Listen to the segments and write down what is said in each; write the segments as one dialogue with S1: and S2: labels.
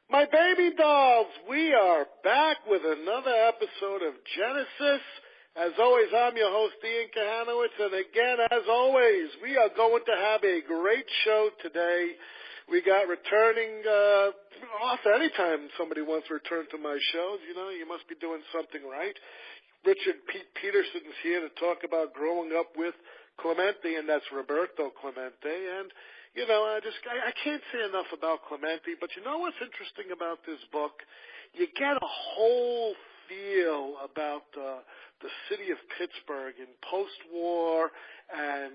S1: My baby dolls, we are back with another episode of Genesis. As always, I'm your host, Ian Kahanowitz, and again, as always, we are going to have a great show today. We got returning, anytime somebody wants to return to my shows, you must be doing something right. Richard Peterson's here to talk about growing up with Clemente, and that's Roberto Clemente, and I can't say enough about Clemente, but you know what's interesting about this book? You get a whole feel about the city of Pittsburgh in post-war and,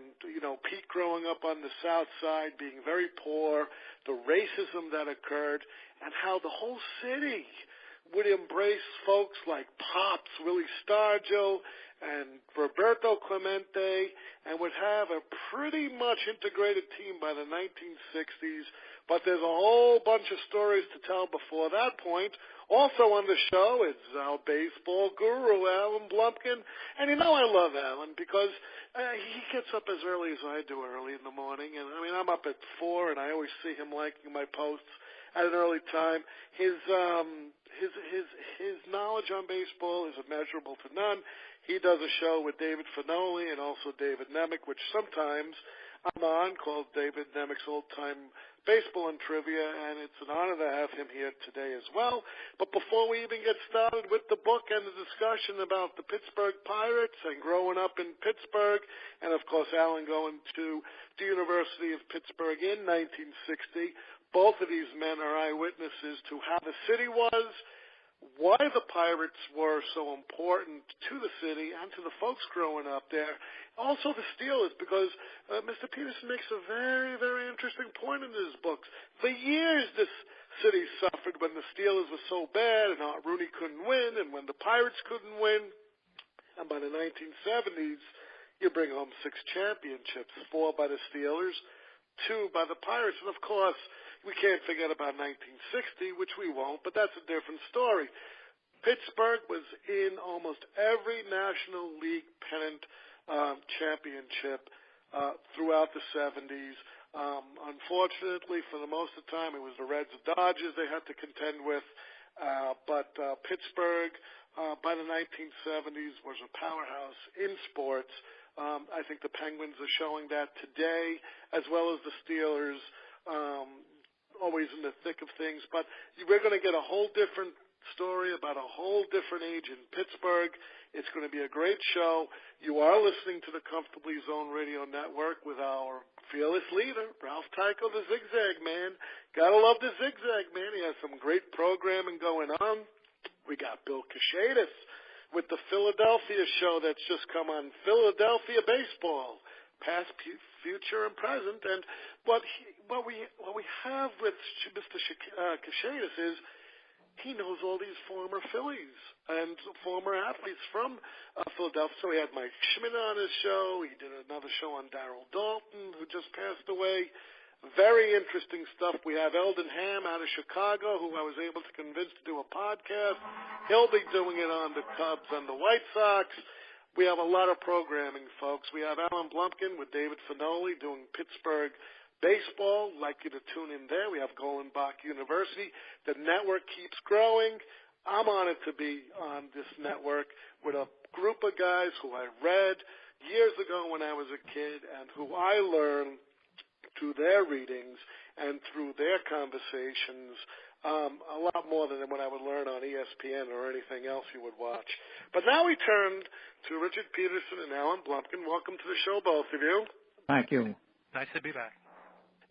S1: Pete growing up on the South Side, being very poor, the racism that occurred, and how the whole city would embrace folks like Pops, Willie Stargell, and Roberto Clemente, and would have a pretty much integrated team by the 1960s. But there's a whole bunch of stories to tell before that point. Also on the show is our baseball guru, Alan Blumkin. And I love Alan because he gets up as early as I do early in the morning. And, I'm up at 4, and I always see him liking my posts at an early time. His knowledge on baseball is immeasurable to none. He does a show with David Finoli and also David Nemec, which sometimes I'm on, called David Nemec's Old Time Baseball and Trivia, and it's an honor to have him here today as well. But before we even get started with the book and the discussion about the Pittsburgh Pirates and growing up in Pittsburgh, and of course Alan going to the University of Pittsburgh in 1960, both of these men are eyewitnesses to how the city was, why the Pirates were so important to the city and to the folks growing up there. Also the Steelers, because Mr. Peterson makes a very, very interesting point in his books. For years this city suffered when the Steelers were so bad and Art Rooney couldn't win and when the Pirates couldn't win. And by the 1970s, you bring home 6 championships, 4 by the Steelers, 2 by the Pirates. And, of course, we can't forget about 1960, which we won't, but that's a different story. Pittsburgh was in almost every National League pennant championship throughout the 70s. Unfortunately, for the most of the time, it was the Reds and Dodgers they had to contend with. But Pittsburgh, by the 1970s, was a powerhouse in sports. I think the Penguins are showing that today, as well as the Steelers, always in the thick of things. But we're going to get a whole different story about a whole different age in Pittsburgh. It's going to be a great show. You are listening to the Comfortably Zone Radio Network with our fearless leader, Ralph Tycho, the Zigzag Man. Gotta love the Zigzag Man. He has some great programming going on. We got Bill Kashadis with the Philadelphia show that's just come on, Philadelphia Baseball, past, future, and present. And what we have with Mr. Kashadis is he knows all these former Phillies and former athletes from Philadelphia. So he had Mike Schmidt on his show. He did another show on Darryl Dalton, who just passed away. Very interesting stuff. We have Eldon Ham out of Chicago, who I was able to convince to do a podcast. He'll be doing it on the Cubs and the White Sox. We have a lot of programming, folks. We have Alan Blumkin with David Finoli doing Pittsburgh Baseball. Like you to tune in there. We have Golden Bach University. The network keeps growing. I'm honored to be on this network with a group of guys who I read years ago when I was a kid and who I learned through their readings and through their conversations, a lot more than what I would learn on ESPN or anything else you would watch. But now we turn to Richard Peterson and Alan Blumkin. Welcome to the show, both of you.
S2: Thank you.
S3: Nice to be back.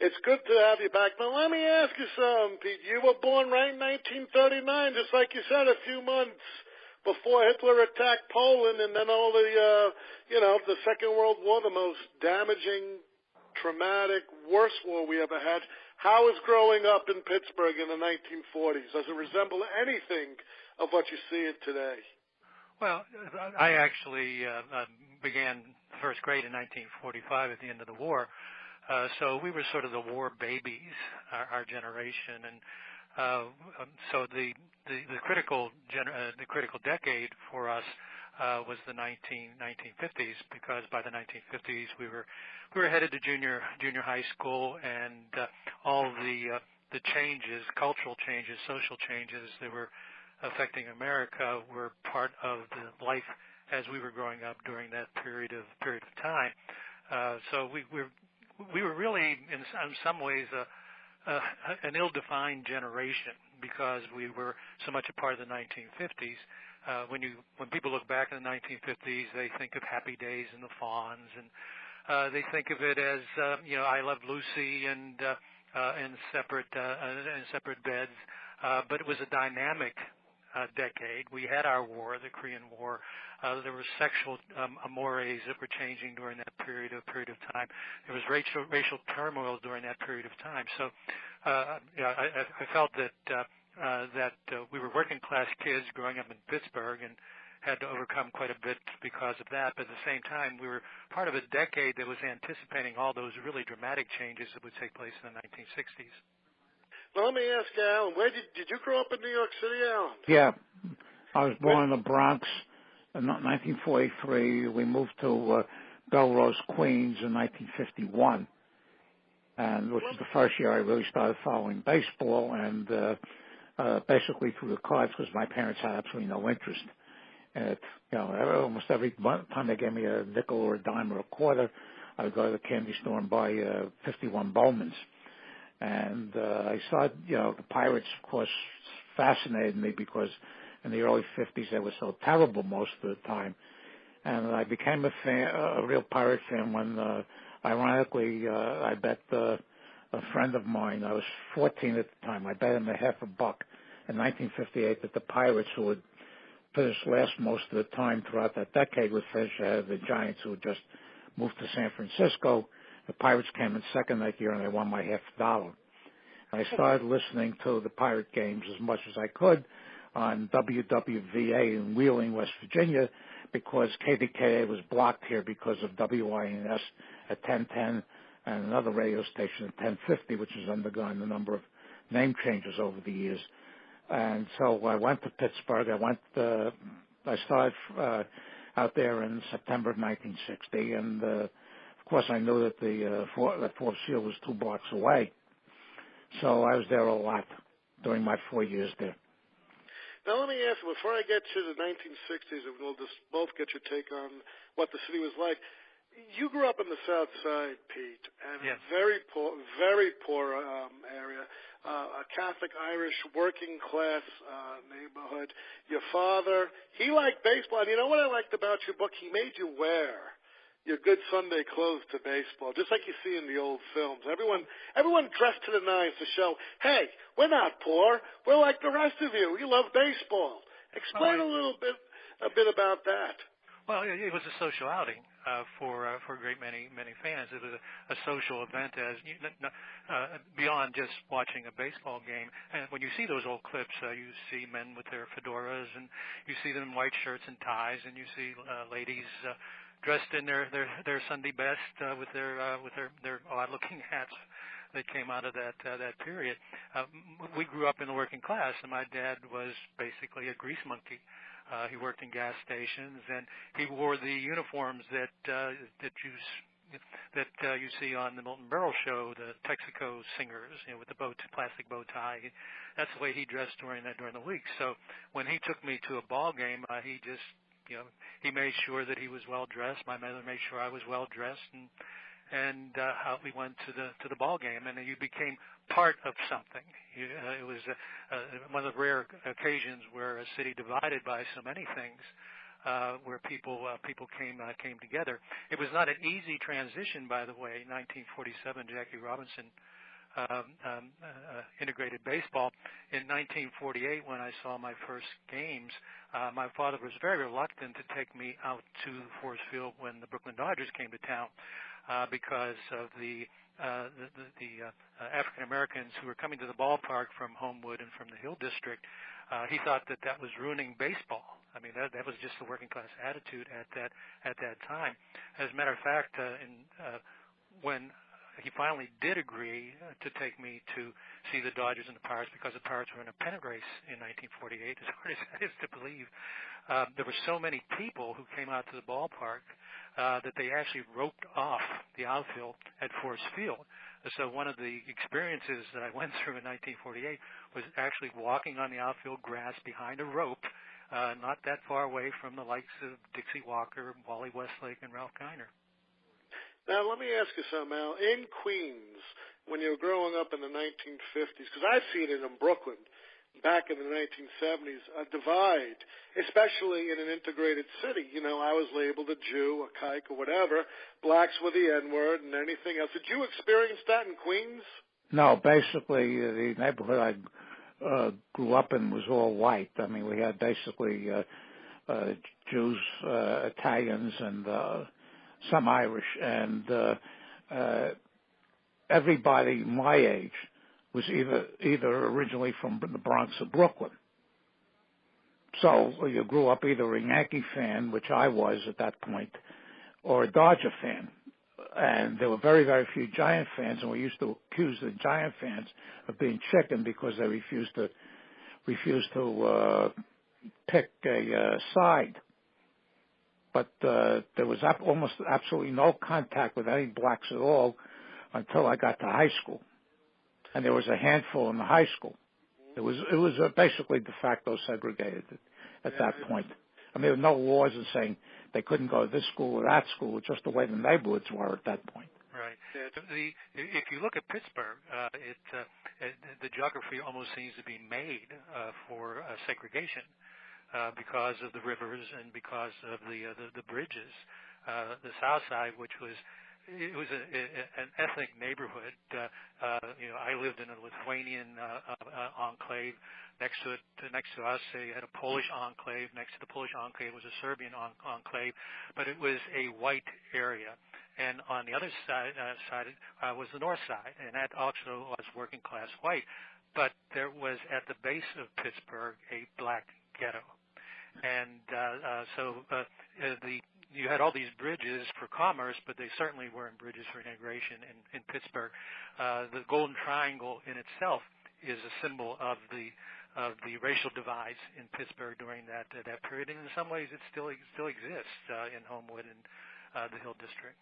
S1: It's good to have you back. Now, let me ask you something, Pete. You were born right in 1939, just like you said, a few months before Hitler attacked Poland and then all the, the Second World War, the most damaging, traumatic, worst war we ever had. How is growing up in Pittsburgh in the 1940s? Does it resemble anything of what you see it today?
S3: Well, I actually began first grade in 1945 at the end of the war, so we were sort of the war babies, our generation, and so the critical decade for us was the 1950s, because by the 1950s we were headed to junior high school, and all the the changes, cultural changes, social changes that were affecting America were part of the life as we were growing up during that period of time. So we were really, in some ways, an ill-defined generation because we were so much a part of the 1950s. When people look back in the 1950s, they think of Happy Days and the Fonz, and they think of it as I Love Lucy and separate beds. But it was a dynamic decade. We had our war, the Korean War. There were sexual mores that were changing during that period of time. There was racial turmoil during that period of time. So, I felt that we were working class kids growing up in Pittsburgh and had to overcome quite a bit because of that. But at the same time, we were part of a decade that was anticipating all those really dramatic changes that would take place in the 1960s.
S1: Well, let me ask Alan, where did you grow up in New York City, Alan?
S2: Yeah. I was born in the Bronx in 1943. We moved to Belrose, Queens in 1951, and which was the first year I really started following baseball, and basically through the cards because my parents had absolutely no interest. And almost every time they gave me a nickel or a dime or a quarter, I would go to the candy store and buy 51 Bowmans. And I started, the Pirates, of course, fascinated me because in the early 50s they were so terrible most of the time. And I became a real Pirate fan when, ironically, I bet a friend of mine, I was 14 at the time, I bet him $50 in 1958 that the Pirates, who would finish last most of the time throughout that decade, would finish ahead of the Giants, who had just moved to San Francisco. The Pirates came in second that year, and they won my $50. I started listening to the Pirate games as much as I could on WWVA in Wheeling, West Virginia, because KDKA was blocked here because of WINS at 1010 and another radio station at 1050, which has undergone a number of name changes over the years. And so I went to Pittsburgh. I started out there in September of 1960, and of course I knew that the Forbes Field was 2 blocks away. So I was there a lot during my 4 years there.
S1: Now let me ask you, before I get to the 1960s, and we'll just both get your take on what the city was like. You grew up in the South Side, Pete, and
S3: yes.
S1: a very poor area, a Catholic Irish working class neighborhood. Your father, he liked baseball, and you know what I liked about your book? He made you wear your good Sunday clothes to baseball, just like you see in the old films. Everyone dressed to the nines to show, hey, we're not poor. We're like the rest of you. We love baseball. Explain a bit about that.
S3: Well, it was a social outing for a great many fans. It was a social event beyond just watching a baseball game. And when you see those old clips, you see men with their fedoras, and you see them in white shirts and ties, and you see ladies dressed in their Sunday best with their odd-looking hats that came out of that period. We grew up in the working class, and my dad was basically a grease monkey. He worked in gas stations, and he wore the uniforms that you see on the Milton Berle show, the Texaco singers, with the plastic bow tie. That's the way he dressed during the week. So when he took me to a ball game, he just he made sure that he was well dressed. My mother made sure I was well dressed, and we went to the ball game, and you became part of something. It was one of the rare occasions where a city divided by so many things, where people came together. It was not an easy transition, by the way. 1947, Jackie Robinson integrated baseball. In 1948, when I saw my first games, my father was very reluctant to take me out to Forest Field when the Brooklyn Dodgers came to town. Because of the African Americans who were coming to the ballpark from Homewood and from the Hill District, he thought that was ruining baseball. I mean, that was just the working class attitude at that time. As a matter of fact, when he finally did agree to take me to see the Dodgers and the Pirates, because the Pirates were in a pennant race in 1948, as hard as that is to believe, there were so many people who came out to the ballpark that they actually roped off the outfield at Forest Field. So one of the experiences that I went through in 1948 was actually walking on the outfield grass behind a rope, not that far away from the likes of Dixie Walker, Wally Westlake, and Ralph Kiner.
S1: Now, let me ask you something, Al. In Queens, when you were growing up in the 1950s, because I've seen it in Brooklyn, back in the 1970s, a divide, especially in an integrated city. You know, I was labeled a Jew, a kike, or whatever. Blacks were the N-word and anything else. Did you experience that in Queens?
S2: No, basically the neighborhood I grew up in was all white. I mean, we had basically Jews, Italians, and some Irish, and everybody my age was either originally from the Bronx or Brooklyn. So you grew up either a Yankee fan, which I was at that point, or a Dodger fan. And there were very, very few Giant fans, and we used to accuse the Giant fans of being chicken because they refused to pick a side. But there was almost absolutely no contact with any blacks at all until I got to high school. And there was a handful in the high school. It was basically de facto segregated at that point. I mean, there were no laws in saying they couldn't go to this school or that school. It's just the way the neighborhoods were at that point.
S3: Right. If you look at Pittsburgh, the geography almost seems to be made for segregation because of the rivers and because of the bridges. The South Side, which was an ethnic neighborhood. I lived in a Lithuanian enclave. Next to us, they had a Polish enclave. Next to the Polish enclave was a Serbian enclave, but it was a white area. And on the other side was the North Side, and that also was working class white. But there was at the base of Pittsburgh a black ghetto, and you had all these bridges for commerce, but they certainly weren't bridges for integration in Pittsburgh. The Golden Triangle in itself is a symbol of the racial divides in Pittsburgh during that period, and in some ways it still exists in Homewood and the Hill District.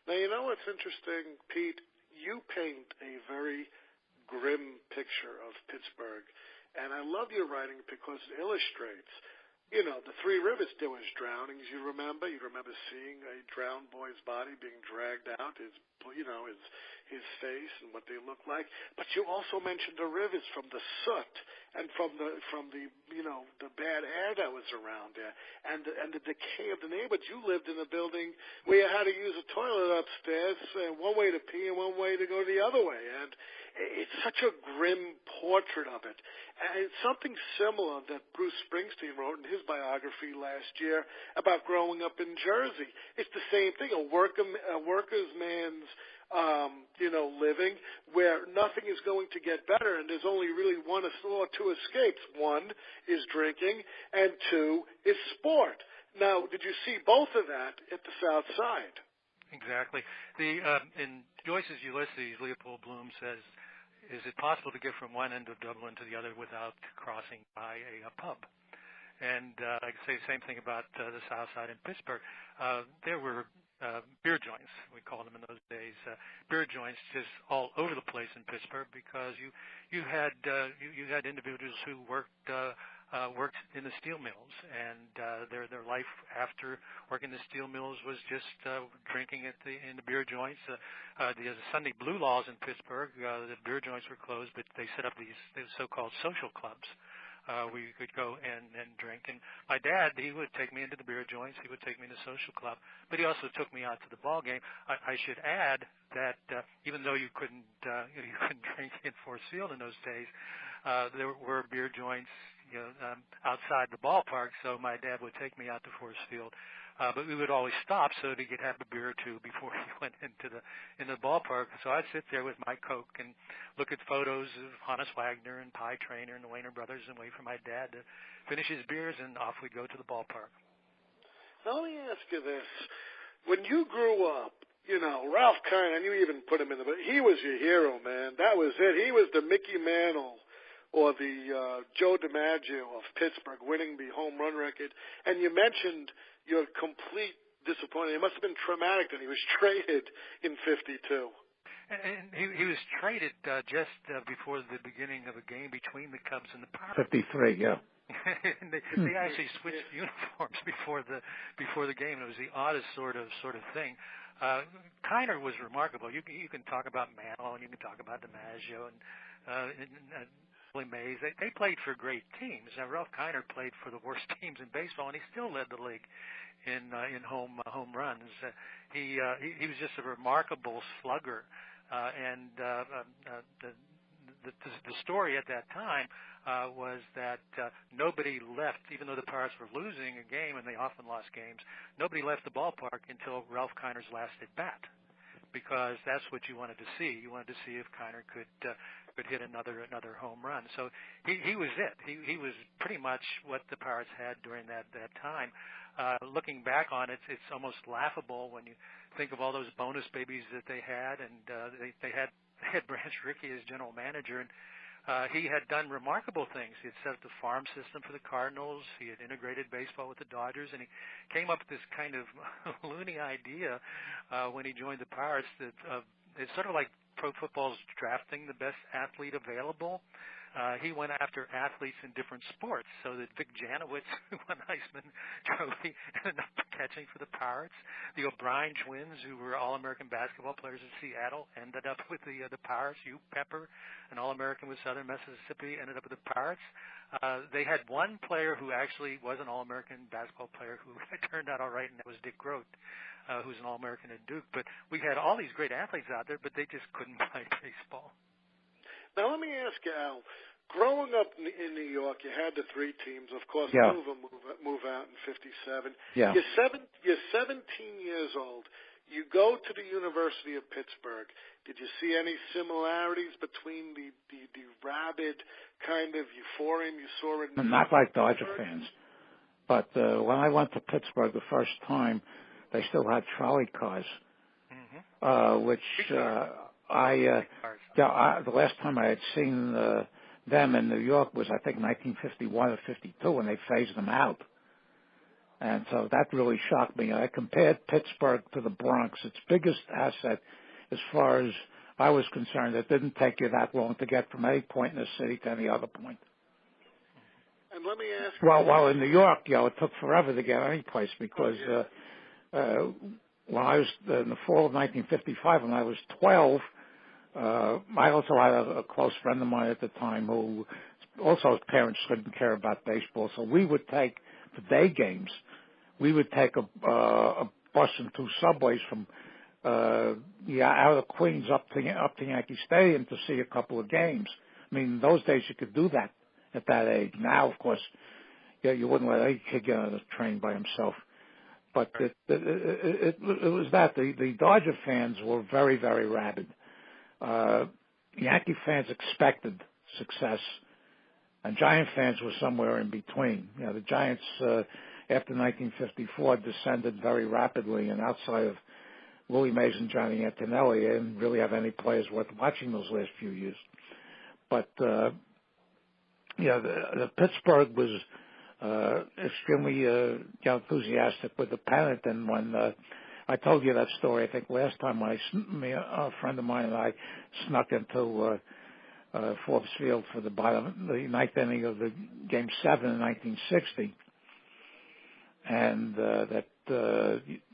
S1: Now, you know what's interesting, Pete? You paint a very grim picture of Pittsburgh, and I love your writing because it illustrates, you know, the Three Rivers. There was drownings, you remember. You remember seeing a drowned boy's body being dragged out, his face and what they look like. But you also mentioned the rivers from the soot and from the the bad air that was around there, and the decay of the neighborhoods. You lived in a building where you had to use a toilet upstairs, one way to pee and one way to go the other way, and it's such a grim portrait of it. And it's something similar that Bruce Springsteen wrote in his biography last year about growing up in Jersey. It's the same thing, a worker's man's living where nothing is going to get better, and there's only really one or two escapes. One is drinking, and two is sport. Now, did you see both of that at the South Side?
S3: Exactly. In Joyce's Ulysses, Leopold Bloom says, is it possible to get from one end of Dublin to the other without crossing by a pub? And I could say the same thing about the South Side in Pittsburgh. There were beer joints, we called them in those days, beer joints just all over the place in Pittsburgh because you had individuals who worked in the steel mills, and their life after working the steel mills was just drinking in the beer joints. The Sunday blue laws in Pittsburgh, the beer joints were closed, but they set up these so-called social clubs. Where you could go and drink. And my dad, he would take me into the beer joints. He would take me to the social club. But he also took me out to the ball game. I should add that even though you couldn't drink in Forest Field in those days, there were beer joints outside the ballpark. So my dad would take me out to Forest Field. But we would always stop so that he could have a beer or two before he went into the ballpark. So I'd sit there with my Coke and look at photos of Hannes Wagner and Pie Traynor and the Wayner brothers and wait for my dad to finish his beers, and off we'd go to the ballpark.
S1: Now, let me ask you this. When you grew up, Ralph Kiner, and you even put him in he was your hero, man. That was it. He was the Mickey Mantle or the Joe DiMaggio of Pittsburgh, winning the home run record. And you mentioned your complete disappointment. It must have been traumatic that he was traded in '52.
S3: And he was traded just before the beginning of a game between the Cubs and the Pirates.
S2: 53, yeah.
S3: And they actually switched uniforms before the game. It was the oddest sort of thing. Kiner was remarkable. You can talk about Mantle and you can talk about DiMaggio and Billy Mays. They played for great teams. Now Ralph Kiner played for the worst teams in baseball, and he still led the league in home runs. He was just a remarkable slugger. And the story at that time was that nobody left, even though the Pirates were losing a game, and they often lost games, nobody left the ballpark until Ralph Kiner's last at bat, because that's what you wanted to see. You wanted to see if Kiner could hit another home run. So he was it. He was pretty much what the Pirates had during that time. Looking back on it, it's almost laughable when you think of all those bonus babies that they had, and they had Branch Rickey as general manager, and he had done remarkable things. He had set up the farm system for the Cardinals. He had integrated baseball with the Dodgers, and he came up with this kind of loony idea when he joined the Pirates that it's sort of like pro football's drafting the best athlete available. He went after athletes in different sports, so that Vic Janowitz, who won Heisman Trophy, ended up catching for the Pirates. The O'Brien twins, who were All-American basketball players in Seattle, ended up with the Pirates. Hugh Pepper, an All-American with Southern Mississippi, ended up with the Pirates. They had one player who actually was an All-American basketball player who turned out all right, and that was Dick Grote, who's an All-American at Duke. But we had all these great athletes out there, but they just couldn't play baseball.
S1: Now, let me ask you, Al, growing up in New York, you had the three teams. Of course,
S2: yeah.
S1: two of them move out in 57.
S2: Yeah.
S1: You're 17 years old. You go to the University of Pittsburgh. Did you see any similarities between the rabid kind of euphoria you saw in New
S2: Not
S1: York?
S2: like Dodger fans. But when I went to Pittsburgh the first time, they still had trolley cars, which the last time I had seen them in New York was, I think, 1951 or 52, when they phased them out. And so that really shocked me. I compared Pittsburgh to the Bronx. Its biggest asset, as far as I was concerned, it didn't take you that long to get from any point in the city to any other point.
S1: And let me ask
S2: Well, in New York, it took forever to get any place, because when I was in the fall of 1955, when I was 12, I also had a close friend of mine at the time who also, his parents couldn't care about baseball, so we would take, for day games, we would take a bus and two subways from out of Queens up to Yankee Stadium to see a couple of games. I mean, in those days you could do that at that age. Now, of course, you wouldn't let any kid get on a train by himself. But it was that. The Dodger fans were very, very rabid. Yankee fans expected success, and Giant fans were somewhere in between. The Giants, after 1954, descended very rapidly, and outside of Willie Mays and Johnny Antonelli, they didn't really have any players worth watching those last few years. But the Pittsburgh was extremely enthusiastic with the pennant, and when I told you that story, I think last time, a friend of mine and I snuck into Forbes Field for the ninth inning of the Game 7 in 1960, and that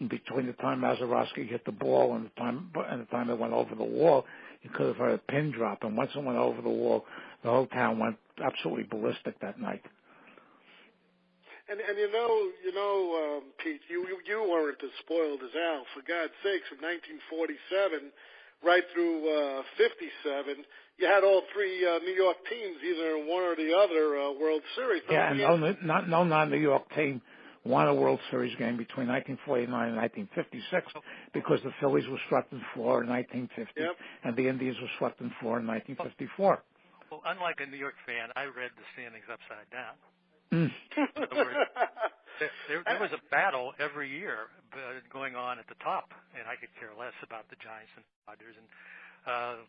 S2: between the time Mazeroski hit the ball and the time it went over the wall, you could have heard a pin drop. And once it went over the wall, the whole town went absolutely ballistic that night.
S1: And you know, Pete, you weren't as spoiled as Al. For God's sakes, from 1947 right through 57, you had all three New York teams, either in one or the other World Series.
S2: Yeah, and no non-New York team won a World Series game between 1949 and 1956 because the Phillies were swept in 4 in 1950, and the Indians were swept in 4 in 1954.
S3: Well, unlike a New York fan, I read the standings upside down. There was a battle every year going on at the top, and I could care less about the Giants and Dodgers, and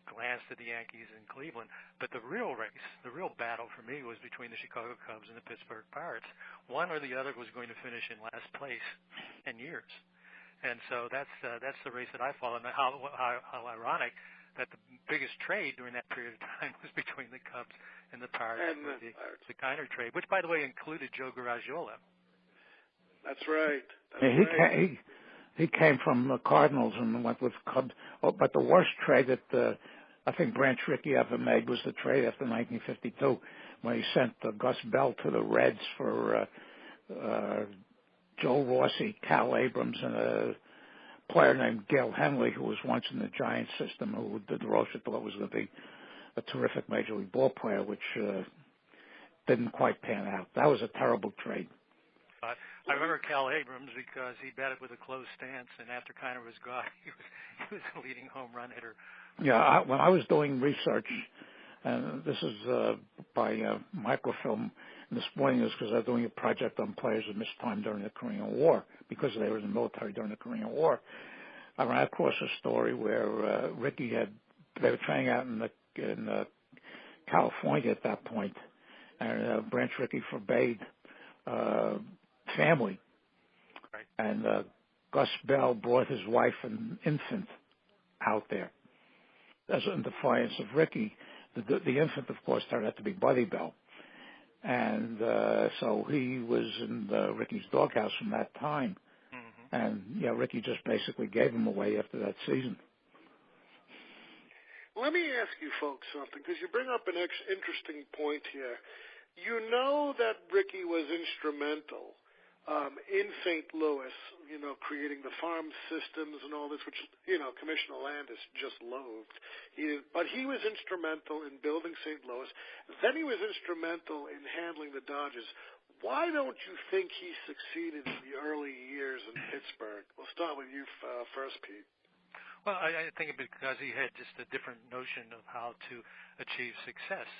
S3: glanced at the Yankees and Cleveland. But the real race, the real battle for me was between the Chicago Cubs and the Pittsburgh Pirates. One or the other was going to finish in last place in years. And so that's the race that I follow. And how ironic that the biggest trade during that period of time was between the Cubs and the Pirates,
S1: and
S3: the Kiner trade, which, by the way, included Joe Garagiola.
S1: That's right.
S2: He came from the Cardinals and went with Cubs. Oh, but the worst trade that I think Branch Rickey ever made was the trade after 1952 when he sent Gus Bell to the Reds for Joe Rossi, Cal Abrams, and a player named Gale Henley, who was once in the Giants system, who DeRocha thought was going to be a terrific Major League ball player, which didn't quite pan out. That was a terrible trade.
S3: I remember Cal Abrams because he batted with a closed stance, and after Kiner was gone, he was a leading home run hitter.
S2: Yeah, when I was doing research, and this is by microfilm this morning, is because I was doing a project on players who missed time during the Korean War because they were in the military during the Korean War. I ran across a story where they were training out in California at that point, and Branch Rickey forbade family.
S3: Right.
S2: And Gus Bell brought his wife and infant out there. As in defiance of Rickey, the infant, of course, turned out to be Buddy Bell. And so he was in Ricky's doghouse from that time.
S3: Mm-hmm.
S2: And, Rickey just basically gave him away after that season.
S1: Let me ask you folks something, because you bring up an interesting point here. You know that Rickey was instrumental in St. Louis, creating the farm systems and all this, which, Commissioner Landis just loathed. But he was instrumental in building St. Louis. Then he was instrumental in handling the Dodgers. Why don't you think he succeeded in the early years in Pittsburgh? We'll start with you first, Pete.
S3: Well, I think because he had just a different notion of how to achieve success.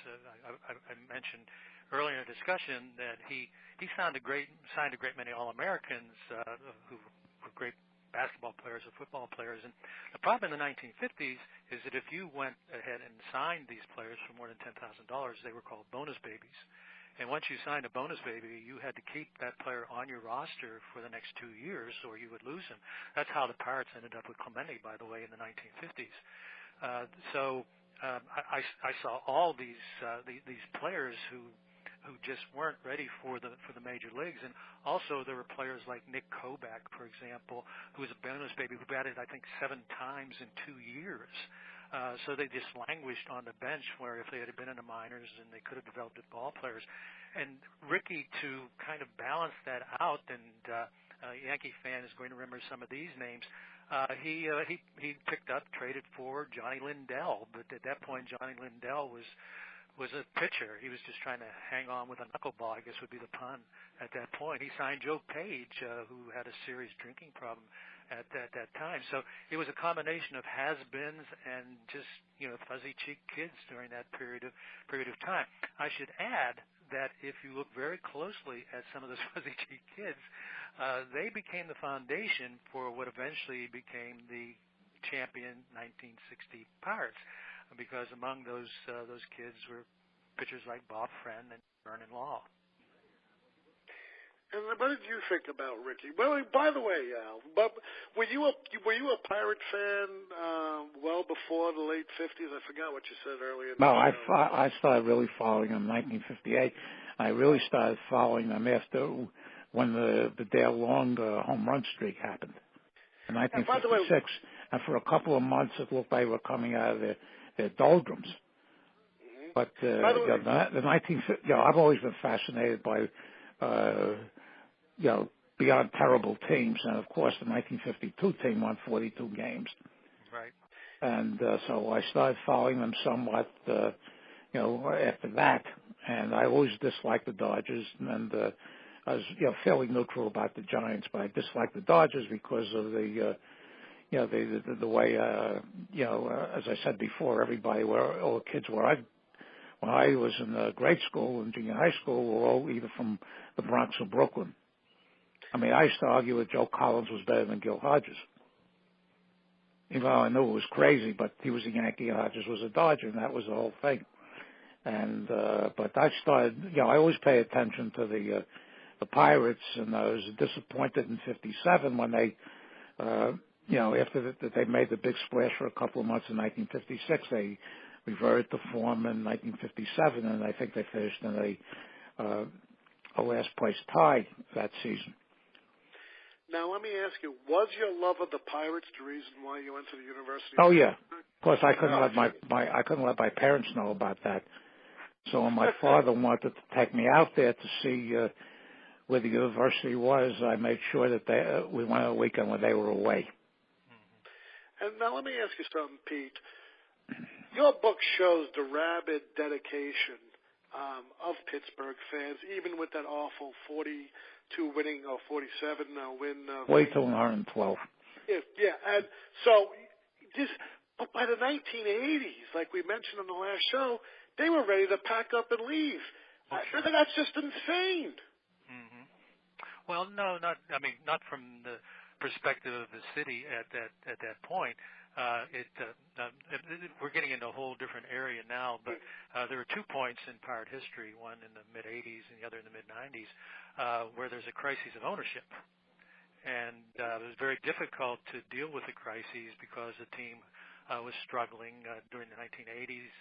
S3: I mentioned earlier in the discussion that he signed a great many All-Americans who were great basketball players or football players. And the problem in the 1950s is that if you went ahead and signed these players for more than $10,000, they were called bonus babies. And once you signed a bonus baby, you had to keep that player on your roster for the next 2 years or you would lose him. That's how the Pirates ended up with Clemente, by the way, in the 1950s. I saw all these players who just weren't ready for the major leagues. And also there were players like Nick Kobach, for example, who was a bonus baby who batted, I think, 7 times in 2 years. So they just languished on the bench where if they had been in the minors and they could have developed as ball players. And Rickey, to kind of balance that out, and a Yankee fan is going to remember some of these names, he traded for Johnny Lindell. But at that point, Johnny Lindell was a pitcher. He was just trying to hang on with a knuckleball, I guess would be the pun at that point. He signed Joe Page, who had a serious drinking problem at that time. So it was a combination of has-beens and just, fuzzy-cheeked kids during that period of time. I should add that if you look very closely at some of those fuzzy-cheeked kids, they became the foundation for what eventually became the champion 1960 Pirates, because among those kids were pitchers like Bob Friend and Vernon Law.
S1: And what did you think about Rickey? Well, by the way, Al, were you a Pirate fan well before the late 50s? I forgot what you said earlier.
S2: No, I started really following them in 1958. I really started following them after when the Dale Long home run streak happened in 1956. And for a couple of months, it looked like they were coming out of their doldrums.
S1: Mm-hmm.
S2: But the 1950, I've always been fascinated by beyond terrible teams. And, of course, the 1952 team won 42 games.
S3: Right.
S2: And so I started following them somewhat, after that. And I always disliked the Dodgers. And I was, fairly neutral about the Giants, but I disliked the Dodgers because of the way, as I said before, all the kids when I was in grade school and junior high school were all either from the Bronx or Brooklyn. I mean, I used to argue that Joe Collins was better than Gil Hodges. Even though I knew it was crazy, but he was a Yankee and Hodges was a Dodger, and that was the whole thing. And but I started, I always pay attention to the Pirates, and I was disappointed in '57 when they After they made the big splash for a couple of months in 1956, they reverted to form in 1957, and I think they finished in a last place tie that season.
S1: Now, let me ask you, was your love of the Pirates the reason why you went to the University?
S2: Oh, yeah. Plus, I couldn't let my parents know about that. So when my father wanted to take me out there to see where the university was, I made sure that we went on a weekend when they were away.
S1: And now let me ask you something, Pete. Your book shows the rabid dedication of Pittsburgh fans, even with that awful 42 winning or 47 win.
S2: 42 and 112.
S1: Yeah, and so but by the 1980s, like we mentioned on the last show, they were ready to pack up and leave. That's just insane.
S3: Mm-hmm. Well, no, not from the perspective of the city at that point. We're getting into a whole different area now, but there were 2 points in Pirate history, one in the mid-'80s and the other in the mid-'90s, where there's a crisis of ownership. And it was very difficult to deal with the crises because the team was struggling during the 1980s.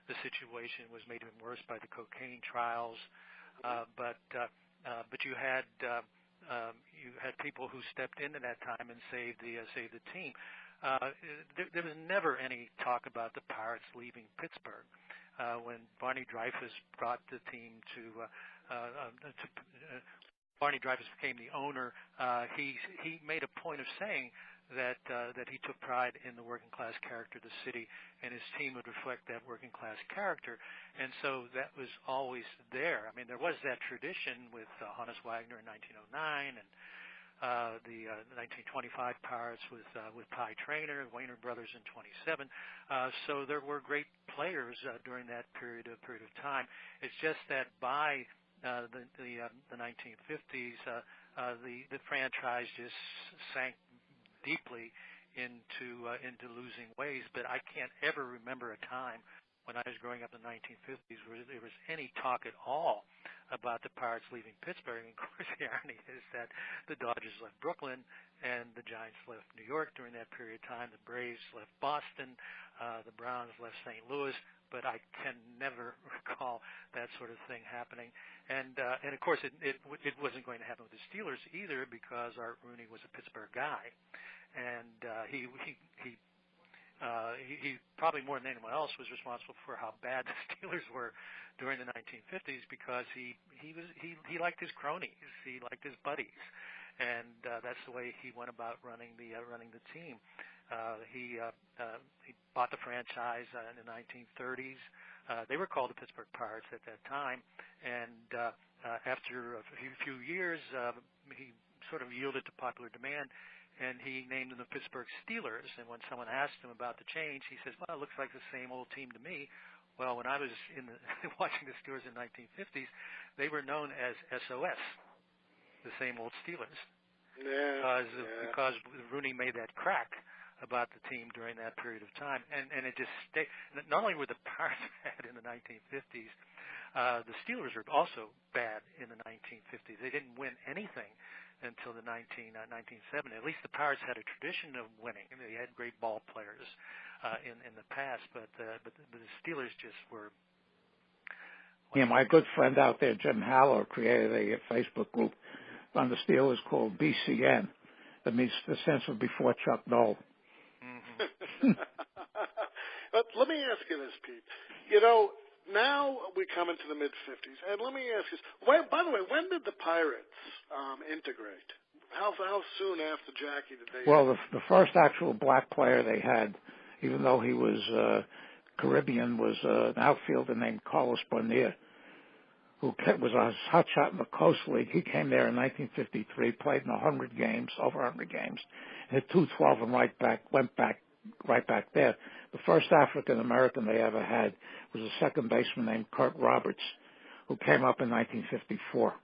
S3: The situation was made even worse by the cocaine trials, but you had people who stepped into that time and saved the team. There was never any talk about the Pirates leaving Pittsburgh. When Barney Dreyfuss brought the team Barney Dreyfuss became the owner, he made a point of saying that he took pride in the working class character of the city, and his team would reflect that working class character. And so that was always there. I mean, there was that tradition with Hannes Wagner in 1909 and the 1925 Pirates with Pye Traynor, Wainer Brothers in 27. So there were great players during that period of time. It's just that by the 1950s, the franchise just sank deeply into losing ways. But I can't ever remember a time when I was growing up in the 1950s where there was any talk at all about the Pirates leaving Pittsburgh. And of course, the irony is that the Dodgers left Brooklyn and the Giants left New York during that period of time. The Braves left Boston, the Browns left St. Louis, but I can never recall that sort of thing happening. And of course, it wasn't going to happen with the Steelers either, because Art Rooney was a Pittsburgh guy, and he probably more than anyone else was responsible for how bad the Steelers were during the 1950s, because he liked his cronies, he liked his buddies, and that's the way he went about running the team. He bought the franchise in the 1930s. They were called the Pittsburgh Pirates at that time, and after a few years, he sort of yielded to popular demand, and he named them the Pittsburgh Steelers. And when someone asked him about the change, he says, "Well, it looks like the same old team to me." Well, when I was watching the Steelers in the 1950s, they were known as SOS, the same old Steelers, because Rooney made that crack about the team during that period of time, and it just stayed. Not only were the Pirates bad in the 1950s, the Steelers were also bad in the 1950s. They didn't win anything until the 1970s. At least the Pirates had a tradition of winning. I mean, they had great ball players in the past, but the Steelers just were.
S2: Yeah, my good friend out there, Jim Haller, created a Facebook group on the Steelers called BCN. That means the sense of before Chuck Noll.
S1: Mm-hmm. But let me ask you this, Pete. Now we come into the mid-50s, and let me ask you this. By the way, when did the Pirates integrate? How soon after Jackie did they?
S2: Well, the first actual black player they had, even though he was Caribbean, was an outfielder named Carlos Bonilla, who was a hot shot in the Coast League. He came there in 1953, played in 100 games, over 100 games, hit .212 and went right back there. The first African-American they ever had was a second baseman named Kurt Roberts, who came up in 1954.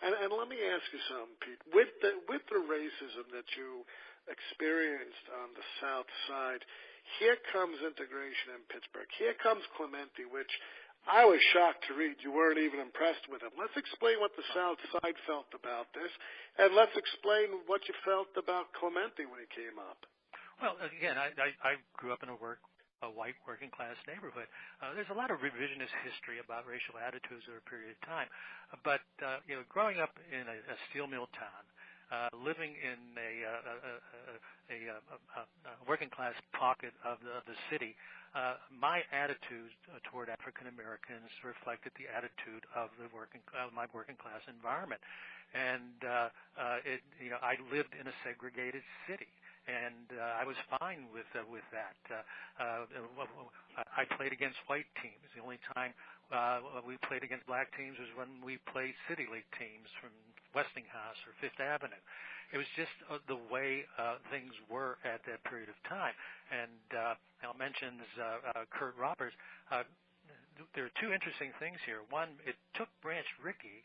S1: And let me ask you something, Pete. With the racism that you experienced on the South Side, here comes integration in Pittsburgh. Here comes Clemente, which I was shocked to read you weren't even impressed with him. Let's explain what the South Side felt about this, and let's explain what you felt about Clemente when he came up.
S3: Well, again, I grew up in a white working class neighborhood. There's a lot of revisionist history about racial attitudes over a period of time, but growing up in a steel mill town, living in a working class pocket of the city, my attitude toward African Americans reflected the attitude of my working class environment, and I lived in a segregated city. And I was fine with that. I played against white teams. The only time we played against black teams was when we played city league teams from Westinghouse or Fifth Avenue. It was just the way things were at that period of time. And Al mentions Kurt Roberts. There are two interesting things here. One, it took Branch Rickey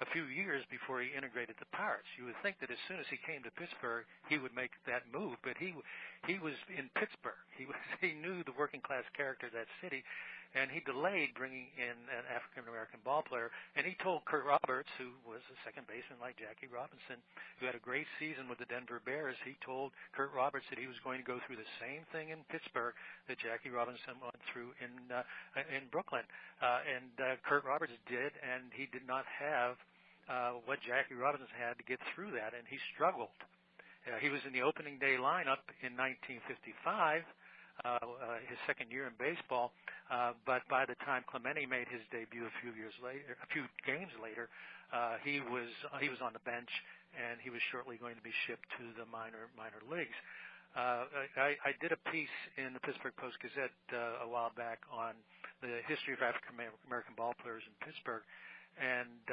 S3: a few years before he integrated the Pirates. You would think that as soon as he came to Pittsburgh, he would make that move, but he was in Pittsburgh. He knew the working class character of that city, and he delayed bringing in an African American ball player. And he told Kurt Roberts, who was a second baseman like Jackie Robinson, who had a great season with the Denver Bears, he told Kurt Roberts that he was going to go through the same thing in Pittsburgh that Jackie Robinson went through in Brooklyn. And Kurt Roberts did, and he did not have what Jackie Robinson had to get through that, and he struggled. He was in the opening day lineup in 1955, his second year in baseball, but by the time Clemente made his debut a few games later, he was on the bench, and he was shortly going to be shipped to the minor leagues. I did a piece in the Pittsburgh Post-Gazette a while back on the history of African American ball players in Pittsburgh, and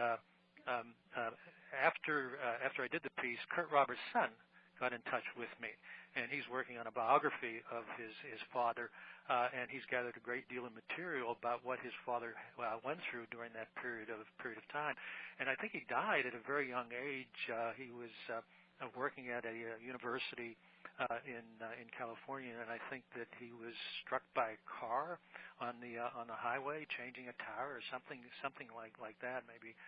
S3: after I did the piece, Kurt Roberts' son got in touch with me, and he's working on a biography of his father, and he's gathered a great deal of material about what his father went through during that period of time. And I think he died at a very young age. He was working at a university in California, and I think that he was struck by a car on the highway, changing a tire or something like that. Maybe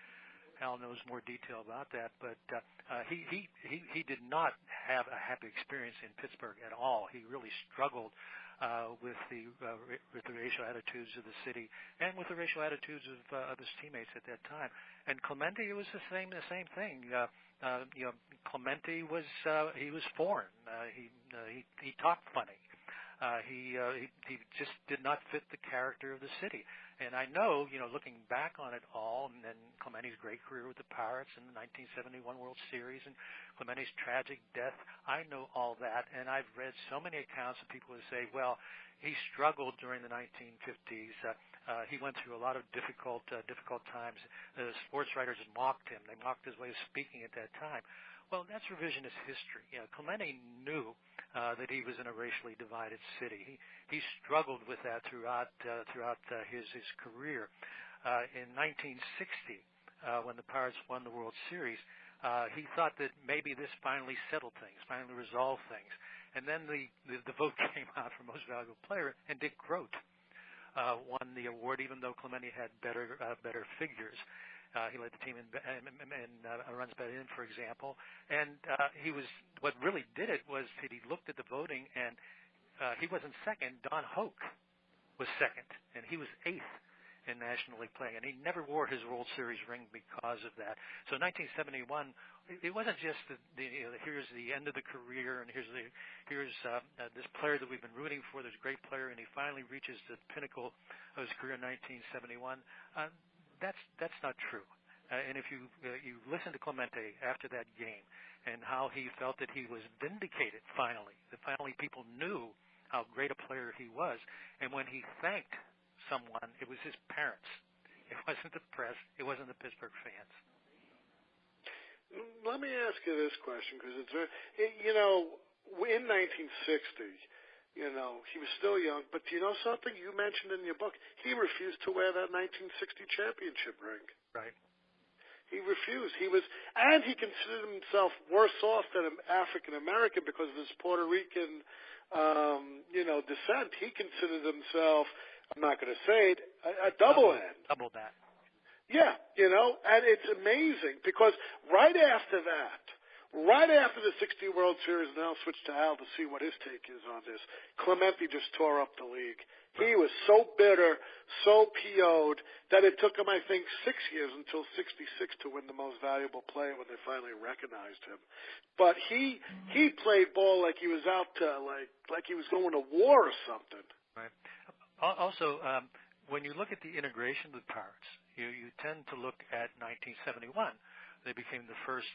S3: Al knows more detail about that, but he did not have a happy experience in Pittsburgh at all. He really struggled with the racial attitudes of the city and with the racial attitudes of his teammates at that time. And Clemente, it was the same thing. Clemente was foreign. He talked funny. He just did not fit the character of the city. And I know, looking back on it all, and then Clemente's great career with the Pirates in the 1971 World Series and Clemente's tragic death, I know all that, and I've read so many accounts of people who say, well, he struggled during the 1950s. He went through a lot of difficult times. The sports writers mocked him. They mocked his way of speaking at that time. Well, that's revisionist history. Clemente knew that he was in a racially divided city. He struggled with that throughout his career. In 1960, when the Pirates won the World Series, he thought that maybe this finally settled things, finally resolved things. And then the vote came out for Most Valuable Player, and Dick Groat won the award, even though Clemente had better figures. He led the team in runs batted in, for example. And what really did it was that he looked at the voting, and he wasn't second. Don Hoke was second, and he was eighth in National League play. And he never wore his World Series ring because of that. So 1971, it wasn't just here's the end of the career, and here's this player that we've been rooting for, this great player, and he finally reaches the pinnacle of his career in 1971. That's not true. And if you listen to Clemente after that game and how he felt that he was vindicated finally, that finally people knew how great a player he was, and when he thanked someone, it was his parents. It wasn't the press. It wasn't the Pittsburgh fans.
S1: Let me ask you this question, because it's in 1960. He was still young, but do you know something? You mentioned in your book, he refused to wear that 1960 championship ring.
S3: Right.
S1: He refused. He considered himself worse off than an African American because of his Puerto Rican, descent. He considered himself I'm not going to say it, a double N.
S3: Double that.
S1: Yeah, and it's amazing because right after the 60 World Series, and I'll switch to Al to see what his take is on this, Clemente just tore up the league. He was so bitter, so PO'd, that it took him, I think, 6 years until 66 to win the most valuable player when they finally recognized him. But he played ball like he was out to, like he was going to war or something.
S3: Right. Also, when you look at the integration of the Pirates, you tend to look at 1971. They became the first.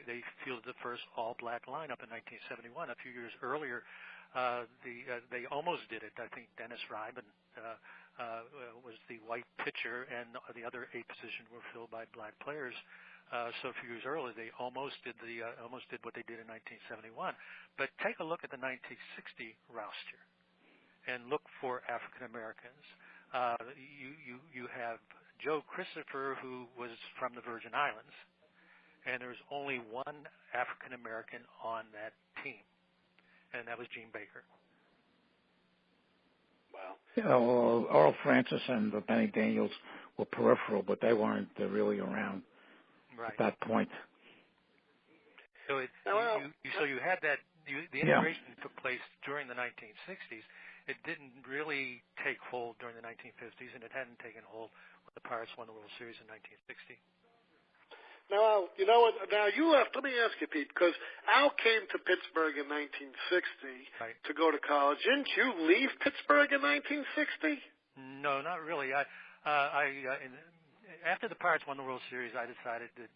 S3: They fielded the first all-black lineup in 1971. A few years earlier, they almost did it. I think Dennis Ryman was the white pitcher, and the other 8 positions were filled by black players. So a few years earlier, they almost did what they did in 1971. But take a look at the 1960 roster, and look for African Americans. You have Joe Christopher, who was from the Virgin Islands, and there's only one African American on that team, and that was Gene Baker.
S1: Wow.
S2: Earl Francis and Benny Daniels were peripheral, but they weren't really around at that point.
S3: So you had that. The integration took place during the 1960s. It didn't really take hold during the 1950s, and it hadn't taken hold when the Pirates won the World Series in 1960.
S1: Now, Al, you know what? Now, you left. Let me ask you, Pete, because Al came to Pittsburgh in 1960 to go to college. Didn't you leave Pittsburgh in 1960?
S3: No, not really. After the Pirates won the World Series, I decided that,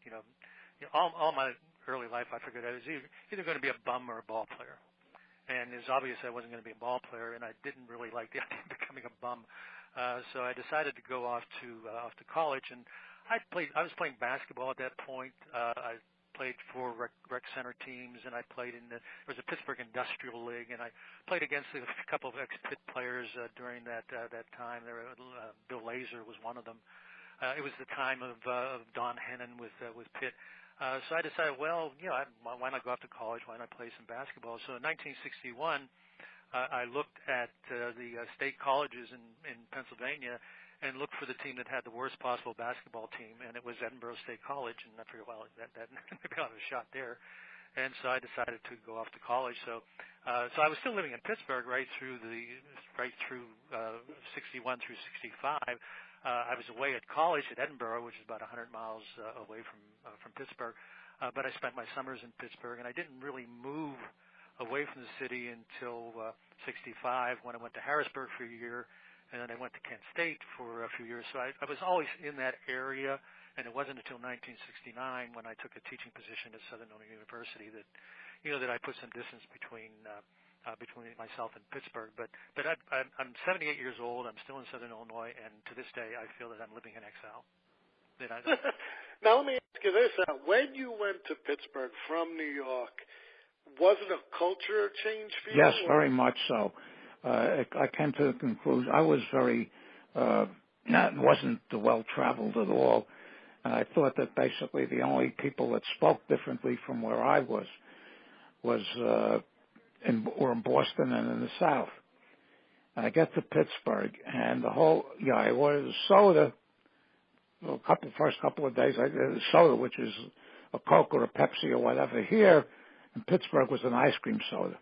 S3: all my early life, I figured I was either going to be a bum or a ball player. And it was obvious I wasn't going to be a ball player, and I didn't really like the idea of becoming a bum. So I decided to go off to college, and I was playing basketball at that point. I played for rec center teams, and I played there was a Pittsburgh Industrial League, and I played against a couple of ex-Pitt players during that time. Bill Lazor was one of them. It was the time of Don Hennon with Pitt. So I decided, why not go off to college? Why not play some basketball? So in 1961, I looked at the state colleges in Pennsylvania and looked for the team that had the worst possible basketball team, and it was Edinboro State College. And I figured, that maybe I'll have a shot there. And so I decided to go off to college. So I was still living in Pittsburgh right through 61 through 65. I was away at college at Edinboro, which is about 100 miles away from Pittsburgh. But I spent my summers in Pittsburgh, and I didn't really move away from the city until 65 when I went to Harrisburg for a year, and then I went to Kent State for a few years. So I was always in that area, and it wasn't until 1969 when I took a teaching position at Southern Illinois University that I put some distance between myself and Pittsburgh. But I'm 78 years old. I'm still in Southern Illinois, and to this day, I feel that I'm living in exile.
S1: Now, let me ask you this. When you went to Pittsburgh from New York, was it a culture change for you?
S2: Yes, very much so. I came to the conclusion. I was wasn't well-traveled at all, and I thought that basically the only people that spoke differently from where I was in Boston and in the South. And I get to Pittsburgh, and I ordered a soda. First couple of days, I did a soda, which is a Coke or a Pepsi or whatever. Here in Pittsburgh was an ice cream soda.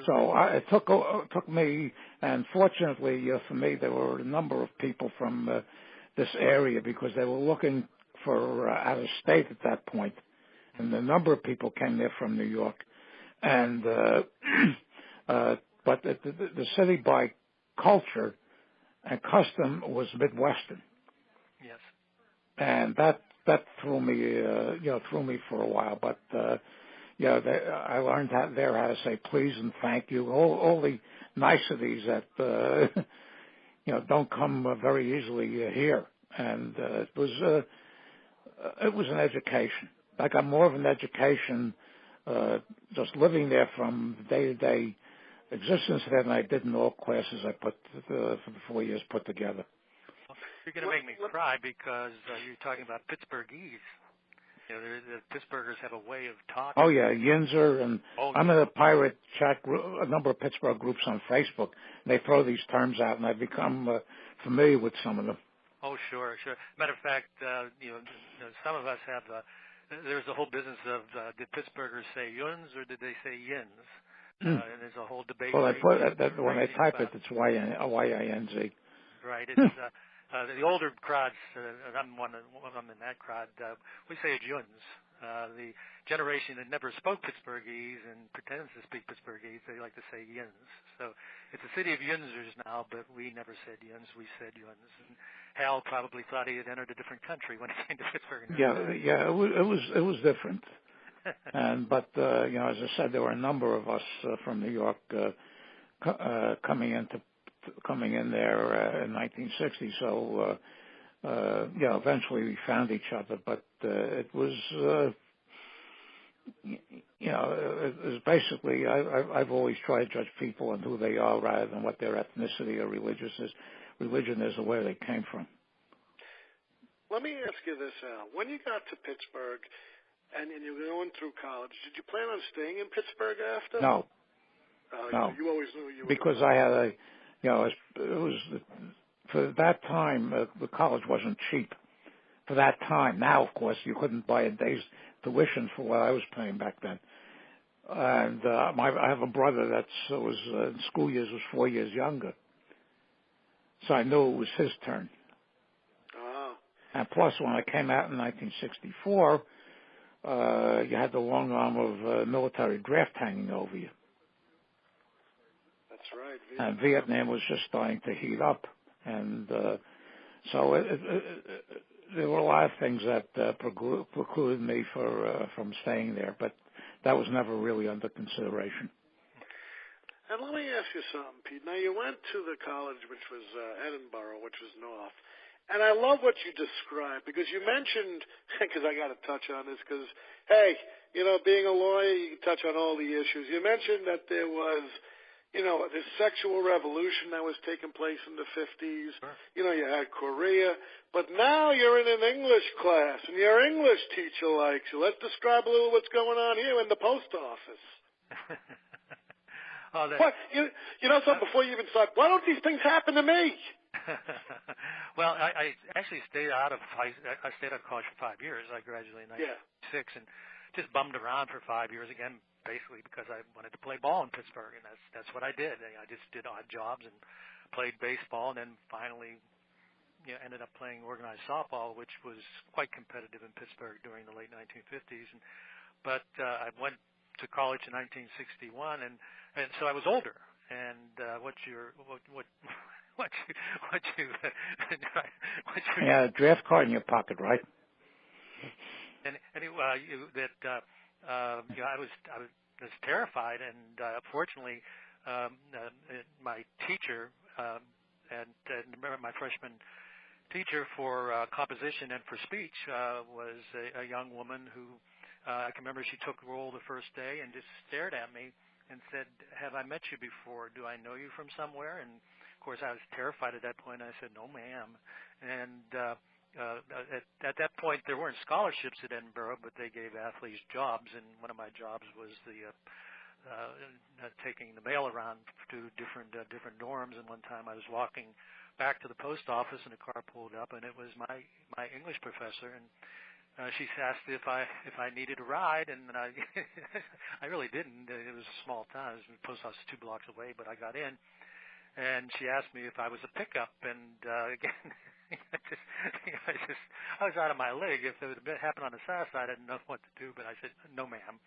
S2: So it took me, and fortunately for me, there were a number of people from this area because they were looking for out of state at that point, and a number of people came there from New York, and but the city by culture and custom was Midwestern.
S3: Yes,
S2: and that threw me for a while, but. I learned how to say please and thank you, all the niceties that don't come very easily here. And it was an education. I got more of an education just living there from day-to-day existence than I did in all classes I put for the 4 years put together.
S3: You're going to make me cry because you're talking about Pittsburghese. The Pittsburghers have a way of talking.
S2: Oh yeah, Yinzer, and I'm in a pirate chat group, a number of Pittsburgh groups on Facebook. And they throw these terms out, and I've become familiar with some of them.
S3: Oh, sure. Matter of fact, some of us have. There's a whole business of did Pittsburghers say Yuns or did they say Yins? And there's a whole debate.
S2: Well, I put that when I type it, it's Y-I-N-Z.
S3: Right. It's the older crowds. I'm one of them in that crowd. We say it's Yuns. The generation that never spoke Pittsburghese and pretends to speak Pittsburghese, they like to say Yins. So it's a city of Yinzers now, but we never said Yins. We said Yuns. And Hal probably thought he had entered a different country when he came to Pittsburgh.
S2: Yeah. It was different. But as I said, there were a number of us from New York coming in there in 1960. So eventually we found each other. But it was it was basically I've always tried to judge people on who they are rather than what their ethnicity or religion is or where they came from.
S1: Let me ask you this, Al. When you got to Pittsburgh and you were going through college, did you plan on staying in Pittsburgh after?
S2: No. No.
S1: You always knew you were
S2: because I had it was for that time the college wasn't cheap. For that time, now of course you couldn't buy a day's tuition for what I was paying back then. And I have a brother that was in school years was 4 years younger, so I knew it was his turn. And plus, when I came out in 1964, you had the long arm of military draft hanging over you.
S1: That's right.
S2: And Vietnam was just starting to heat up. And so there were a lot of things that precluded me from staying there. But that was never really under consideration.
S1: And let me ask you something, Pete. Now, you went to the college, which was Edinburgh, which was north. And I love what you described because you mentioned, because I got to touch on this because, hey, being a lawyer, you can touch on all the issues. You mentioned that there was, this sexual revolution that was taking place in the 50s. Sure. You had Korea. But now you're in an English class and your English teacher likes you. Let's describe a little what's going on here in the post office. What? Something before you even start, why don't these things happen to me?
S3: Well, I actually stayed out of college for 5 years. I graduated in 1996 and just bummed around for 5 years again, basically because I wanted to play ball in Pittsburgh, and that's what I did. I just did odd jobs and played baseball, and then finally ended up playing organized softball, which was quite competitive in Pittsburgh during the late 1950s. But I went to college in 1961, and so I was older. And
S2: a draft card in your pocket, right?
S3: And anyway, I was terrified, and fortunately, my teacher and my freshman teacher for composition and for speech was a young woman who I can remember she took roll the first day and just stared at me and said, "Have I met you before? Do I know you from somewhere?" And of course, I was terrified at that point. I said, "No, ma'am." And at that point, there weren't scholarships at Edinburgh, but they gave athletes jobs. And one of my jobs was taking the mail around to different dorms. And one time, I was walking back to the post office, and a car pulled up, and it was my English professor. And she asked if I needed a ride, and I really didn't. It was a small town. The post office was 2 blocks away, but I got in. And she asked me if I was a pickup, and again, I was out of my league. If it had happened on the south side, I didn't know what to do. But I said, "No, ma'am,"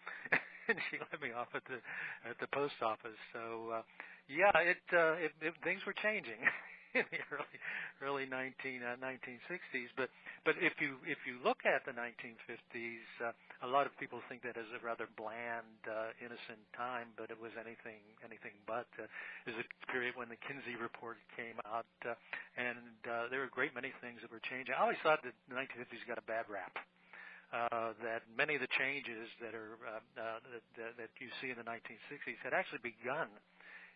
S3: and she let me off at the post office. So things were changing in the early 1960s. But if you look at the 1950s, a lot of people think that as a rather bland, innocent time, but it was anything but. It was a period when the Kinsey report came out, and there were a great many things that were changing. I always thought that the 1950s got a bad rap. That many of the changes that you see in the 1960s had actually begun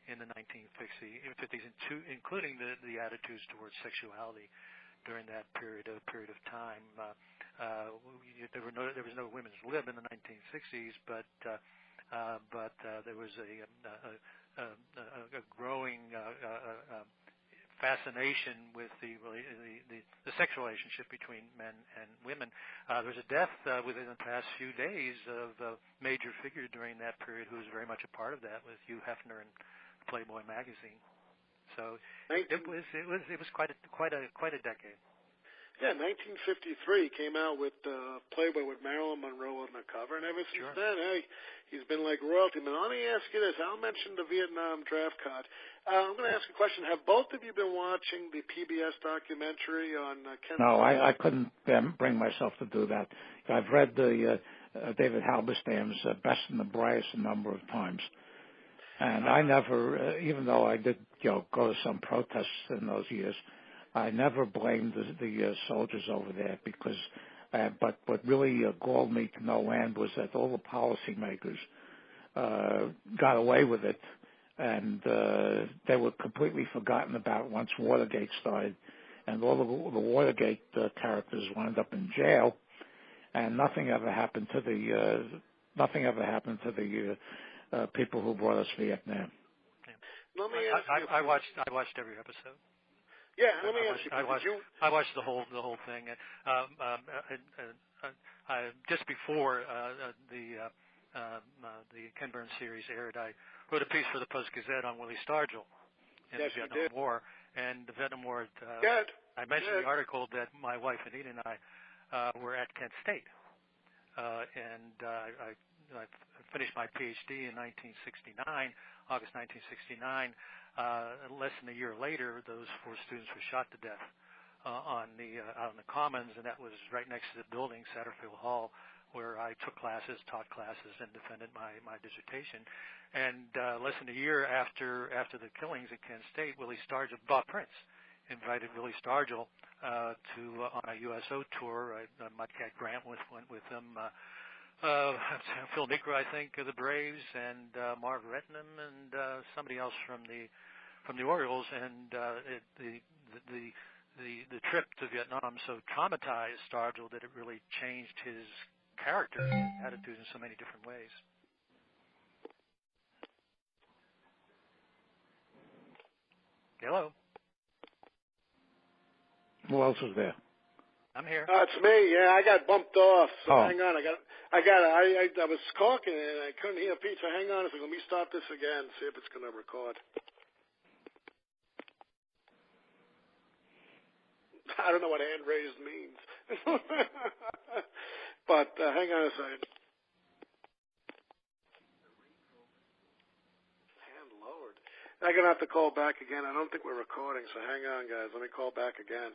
S3: in the 1950s, including the attitudes towards sexuality during that period of time. there was no women's lib in the 1960s, but there was a growing fascination with the sexual relationship between men and women. There was a death within the past few days of a major figure during that period who was very much a part of that, with Hugh Hefner and Playboy magazine. So it was quite a decade.
S1: Yeah, 1953 came out with Playboy with Marilyn Monroe on the cover, and ever since then, hey, he's been like royalty. But let me ask you this. Al mentioned the Vietnam draft card. I'm going to ask a question. Have both of you been watching the PBS documentary on Ken?
S2: No, I couldn't bring myself to do that. I've read the David Halberstam's Best and the Brightest a number of times. And I never, even though I did go to some protests in those years, I never blamed the soldiers over there because, but what really galled me to no end was that all the policymakers got away with it, and they were completely forgotten about once Watergate started, and all the Watergate characters wound up in jail, and nothing ever happened to the people who brought us Vietnam.
S1: Let me ask you.
S3: I watched every episode.
S1: Yeah, let me ask you.
S3: I watched the whole thing. Just before the Ken Burns series aired, I wrote a piece for the Post-Gazette on Willie Stargell in the Vietnam War. And the Vietnam War, I mentioned in the article that my wife Anita and I were at Kent State, and I finished my PhD in 1969, August 1969. Less than a year later, those 4 students were shot to death out in the Commons, and that was right next to the building, Satterfield Hall, where I took classes, taught classes, and defended my dissertation. And less than a year after the killings at Kent State, Willie Stargell, Bob Prince, invited Willie Stargell on a USO tour. Mudcat Grant went with him. Phil Negro, I think, of the Braves, and Marv Rettenham, and somebody else from the Orioles, and the trip to Vietnam so traumatized Stargell that it really changed his character and attitude in so many different ways. Hello.
S2: Who else was there?
S3: I'm here.
S1: It's me. Yeah, I got bumped off. So hang on. I was talking and I couldn't hear Pete. So hang on a second. Let me start this again. See if it's going to record. I don't know what hand raised means. But hang on a second. Hand lowered. I'm going to have to call back again. I don't think we're recording, so hang on, guys. Let me call back again.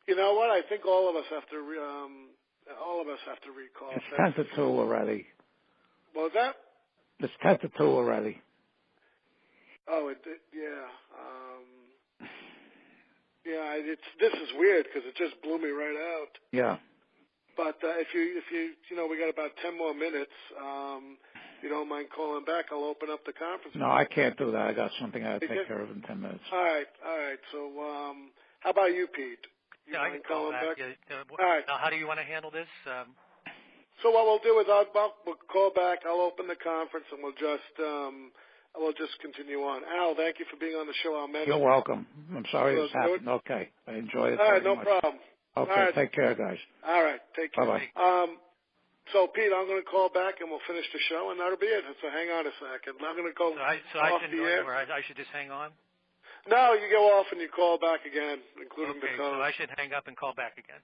S1: You know what? I think all of us have to recall.
S2: It's 10 to 2 already.
S1: What was that?
S2: It's 10 to 2 already.
S1: Oh, yeah. This is weird because it just blew me right out.
S2: Yeah.
S1: But if you we got about 10 more minutes. If you don't mind calling back, I'll open up the conference.
S2: No, I can't do that. I got something I got to take care of in 10 minutes.
S1: All right. So, how about you, Pete?
S3: I can call back. All
S1: right.
S3: Now, how do you want to handle this?
S1: So what we'll do is we'll call back. I'll open the conference and we'll just continue on. Al, thank you for being on the show.
S2: You're welcome. I'm sorry this happened. Okay, I enjoyed it.
S1: All right,
S2: very
S1: no
S2: much.
S1: problem.
S2: Okay,
S1: all right.
S2: Take care, guys.
S1: All right, take care.
S2: Bye-bye.
S1: So, Pete, I'm going to call back and we'll finish the show, and that'll be it. So hang on a second. I'm going to go
S3: I
S1: off the air.
S3: I should just hang on?
S1: No, you go off and you call back again, including the code.
S3: So I should hang up and call back again.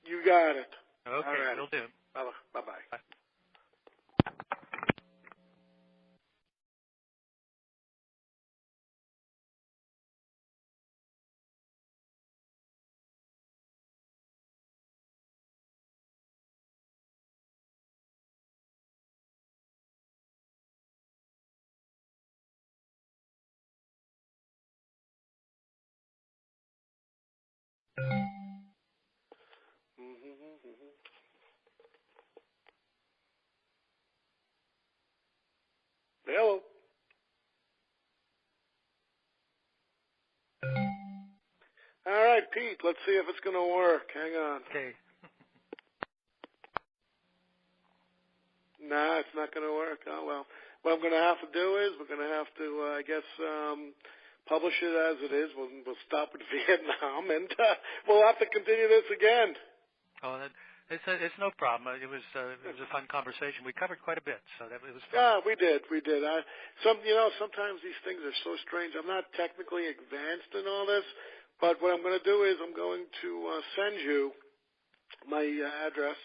S1: You got it.
S3: Okay, will do.
S1: Bye-bye. Bye. Hello. All right, Pete, let's see if it's going to work. Hang on.
S3: Okay.
S1: Nah, it's not going to work. Oh, well. What I'm going to have to do is we're going to have to, publish it as it is. We'll stop at Vietnam, and we'll have to continue this again.
S3: Oh, it's no problem. It was a fun conversation. We covered quite a bit, so it was fun.
S1: Yeah, we did. Sometimes these things are so strange. I'm not technically advanced in all this, but what I'm going to do is I'm going to send you my address.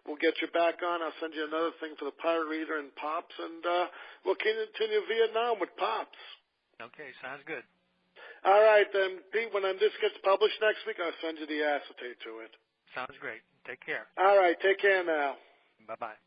S1: We'll get you back on. I'll send you another thing for the Pirate Reader and Pops, and we'll continue Vietnam with Pops.
S3: Okay, sounds good.
S1: All right, then, Pete, when this gets published next week, I'll send you the acetate to it.
S3: Sounds great. Take care.
S1: All right, take care now.
S3: Bye-bye.